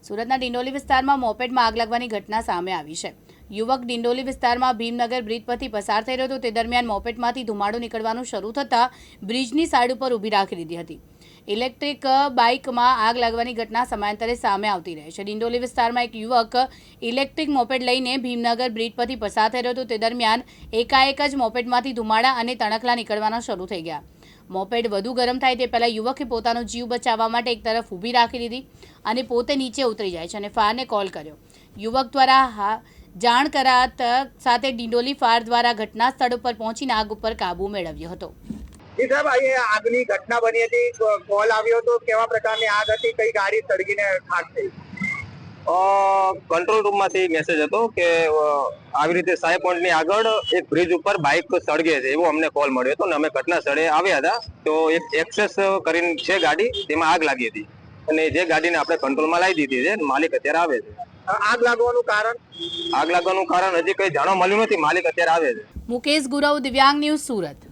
સુરતના ડિંડોલી વિસ્તારમાં મોપેડમાં આગ લાગવાની ઘટના સામે આવી છે। યુવક ડિંડોલી વિસ્તારમાં ભીમનગર બ્રિજ પરથી પસાર થઈ રહ્યો હતો તે દરમિયાન મોપેડમાંથી ધુમાડો નીકળવાનું શરૂ થતાં બ્રિજની સાઈડ ઉપર ઊભી રાખી દીધી હતી। ઇલેક્ટ્રિક બાઇકમાં આગ લાગવાની ઘટના સમયાંતરે સામે આવતી રહે છે। ડિંડોલી વિસ્તારમાં એક યુવક ઇલેક્ટ્રિક મોપેડ લઈને ભીમનગર બ્રિજ પરથી પસાર થઈ રહ્યો હતો તે દરમિયાન એકાએક જ મોપેડમાંથી ધુમાડા અને તણખલા નીકળવાના શરૂ થઈ ગયા। મોપેડ વધુ ગરમ થાય તે પહેલાં યુવકે પોતાનો જીવ બચાવવા માટે એક તરફ ઊભી રાખી દીધી અને પોતે નીચે ઉતરી જાય છે અને ફાયરને કોલ કર્યો। યુવક દ્વારા જાણ કરાત સાથે ડિંડોલી ફાયર દ્વારા ઘટના સ્થળ પર પહોંચીને આગ ઉપર કાબુ મેળવ્યો હતો। જી સાહેબ, આ આગની ઘટના બની હતી, કોલ આવ્યો તો કેવા પ્રકારની આગ હતી, કઈ ગાડી સળગીને ખાક થઈ? કંટ્રોલ રૂમમાંથી મેસેજ હતો કે આવી રીતે સાઈ પોઈન્ટની આગળ એક બ્રિજ ઉપર બાઇક સળગે છે એવો અમને કોલ મળ્યો હતો અને અમે ઘટના સ્થળે આવ્યા હતા। તો એક એક્સેસ કરીને છે ગાડી, તેમાં આગ લાગી હતી અને જે ગાડીને આપણે કંટ્રોલમાં લાવી દીધી છે। માલિક અત્યારે આવે છે। આગ લાગવાનું કારણ હજી કઈ જાણવા મળ્યું નથી। માલિક અત્યારે આવે છે। મુકેશ ગુરવ, દિવ્યાંગ ન્યૂઝ, સુરત।